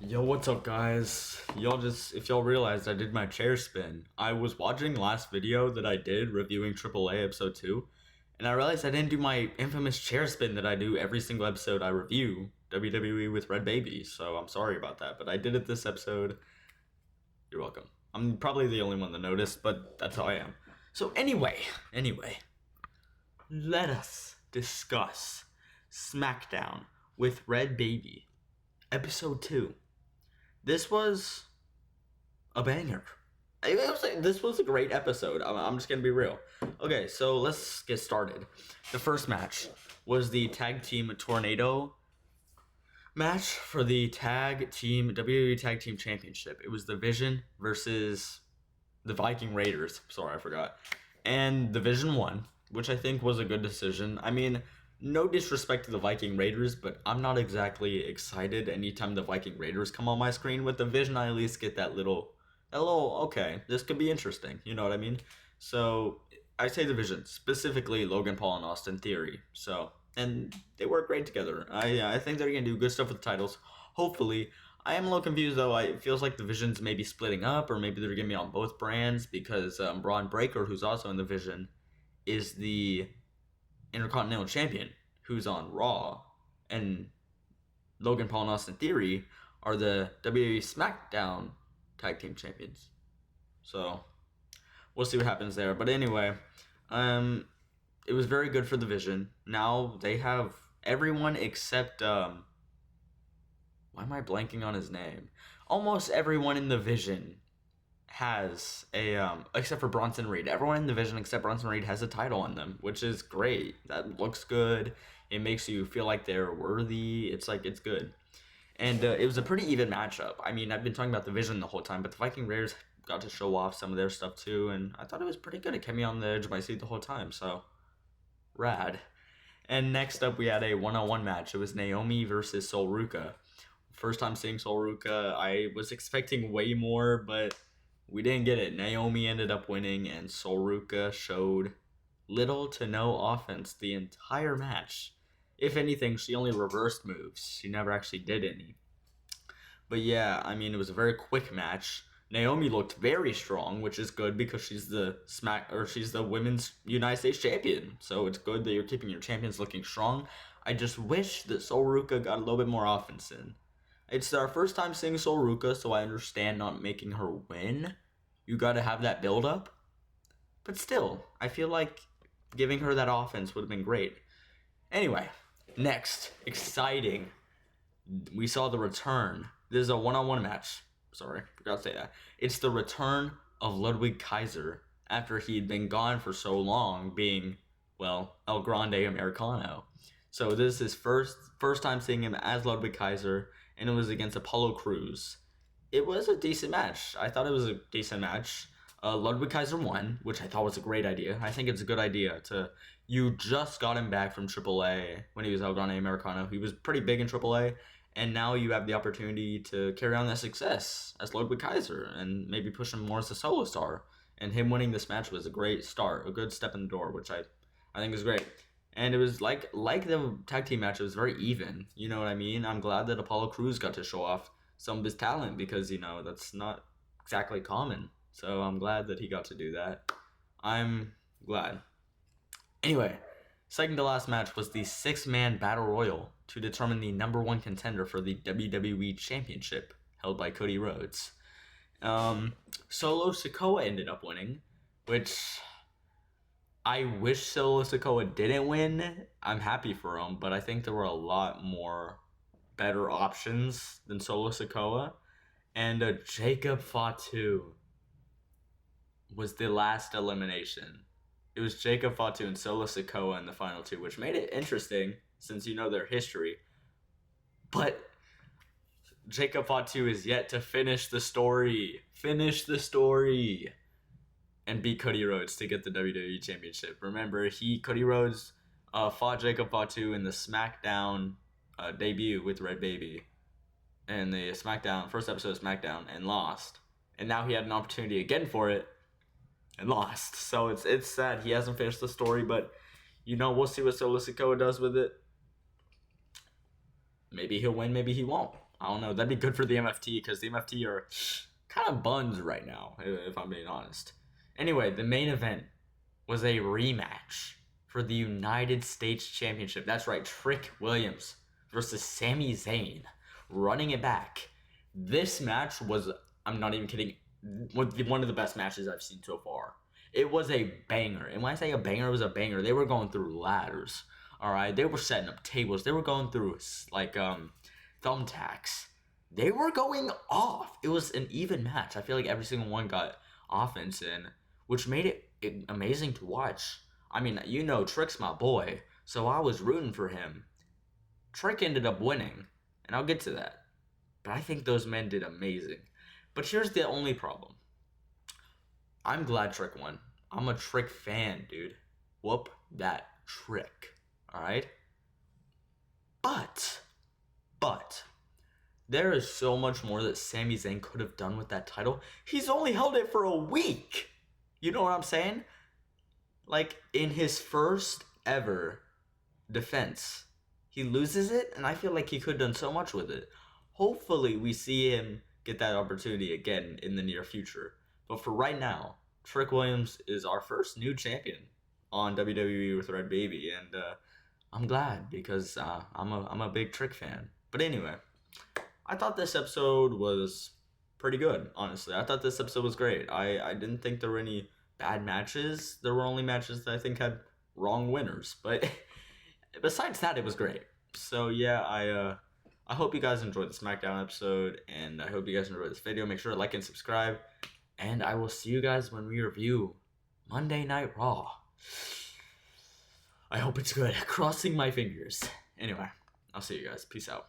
Yo, what's up, guys? If y'all realized I did my chair spin, I was watching last video that I did reviewing AAA episode 2, and I realized I didn't do my infamous chair spin that I do every single episode I review WWE with Red Baby, so I'm sorry about that, but I did it this episode. You're welcome. I'm probably the only one that noticed, but that's how I am. So anyway, let us discuss Smackdown with Red Baby, episode 2. This was a banger. This was a great episode. I'm just going to be real. Okay, so let's get started. The first match was the Tag Team Tornado match for the WWE Tag Team Championship. It was the Vision versus the Viking Raiders. Sorry, I forgot. And the Vision won, which I think was a good decision. I mean, no disrespect to the Viking Raiders, but I'm not exactly excited anytime the Viking Raiders come on my screen. With the Vision, I at least get that little, okay, this could be interesting. You know what I mean? So I say the Vision, specifically Logan Paul and Austin Theory. So, and they work great together. I think they're gonna do good stuff with the titles. Hopefully. I am a little confused though. It feels like the Vision's maybe splitting up, or maybe they're gonna be on both brands because Braun Breaker, who's also in the Vision, is the Intercontinental Champion who's on Raw, and Logan Paul and Austin Theory are the WWE SmackDown Tag Team Champions. So we'll see what happens there. But anyway, it was very good for the Vision. Now they have everyone except why am I blanking on his name? Almost everyone in the Vision has a except for Bronson Reed. Everyone in the Vision except Bronson Reed has a title on them, which is great. That looks good. It makes you feel like they're worthy. It's good. And it was a pretty even matchup. I mean, I've been talking about the Vision the whole time, but the Viking Raiders got to show off some of their stuff too, and I thought it was pretty good. It kept me on the edge of my seat the whole time, so rad. And next up, we had a one-on-one match. It was Naomi versus Sol Ruca. First time seeing Sol Ruca, I was expecting way more, but we didn't get it. Naomi ended up winning, and Sol Ruca showed little to no offense the entire match. If anything, she only reversed moves. She never actually did any. But yeah, I mean, it was a very quick match. Naomi looked very strong, which is good because she's the women's United States champion. So it's good that you're keeping your champions looking strong. I just wish that Sol Ruca got a little bit more offense in. It's our first time seeing Sol Ruca, so I understand not making her win. You gotta have that build up. But still, I feel like giving her that offense would have been great. Anyway, next, exciting. We saw the return. This is a one-on-one match. Sorry, forgot to say that. It's the return of Ludwig Kaiser after he'd been gone for so long, being, well, El Grande Americano. So this is his first time seeing him as Ludwig Kaiser, and it was against Apollo Crews. It was a decent match. I thought it was a decent match. Ludwig Kaiser won, which I thought was a great idea. I think it's a good idea you just got him back from AAA when he was El Grande Americano. He was pretty big in AAA, and now you have the opportunity to carry on that success as Ludwig Kaiser and maybe push him more as a solo star. And him winning this match was a great start, a good step in the door, which I think is great. And it was like the tag team match, it was very even. You know what I mean? I'm glad that Apollo Crews got to show off some of his talent because, that's not exactly common. So I'm glad that he got to do that. I'm glad. Anyway, second to last match was the 6-man Battle Royal to determine the number 1 contender for the WWE Championship, held by Cody Rhodes. Solo Sikoa ended up winning, which I wish Solo Sikoa didn't win. I'm happy for him, but I think there were a lot more better options than Solo Sikoa. And Jacob Fatu was the last elimination. It was Jacob Fatu and Solo Sikoa in the final 2, which made it interesting since you know their history. But Jacob Fatu is yet to finish the story. And beat Cody Rhodes to get the WWE Championship. Remember, Cody Rhodes fought Jacob Fatu in the SmackDown debut with Red Baby. And the first episode of SmackDown, and lost. And now he had an opportunity again for it, and lost. So it's sad. He hasn't finished the story, but we'll see what Solo Sikoa does with it. Maybe he'll win, maybe he won't. I don't know. That'd be good for the MFT because the MFT are kind of buns right now, if I'm being honest. Anyway, the main event was a rematch for the United States Championship. That's right, Trick Williams versus Sami Zayn, running it back. This match was, I'm not even kidding, one of the best matches I've seen so far. It was a banger. And when I say a banger, it was a banger. They were going through ladders. All right, they were setting up tables. They were going through like thumbtacks. They were going off. It was an even match. I feel like every single one got offense in, which made it amazing to watch. I mean, you know, Trick's my boy, so I was rooting for him. Trick ended up winning, and I'll get to that. But I think those men did amazing. But here's the only problem. I'm glad Trick won. I'm a Trick fan, dude. Whoop that Trick. Alright? But, there is so much more that Sami Zayn could have done with that title. He's only held it for a week. You know what I'm saying? Like, in his first ever defense, he loses it, and I feel like he could have done so much with it. Hopefully, we see him get that opportunity again in the near future. But for right now, Trick Williams is our first new champion on WWE with Red Baby, and I'm glad because I'm a big Trick fan. But anyway, I thought this episode was pretty good, honestly. I thought this episode was great. I didn't think there were any bad matches. There were only matches that I think had wrong winners. But besides that, it was great. So yeah, I hope you guys enjoyed the Smackdown episode, and I hope you guys enjoyed this video. Make sure to like and subscribe, and I will see you guys when we review Monday Night Raw. I hope it's good. Crossing my fingers. Anyway, I'll see you guys. Peace out.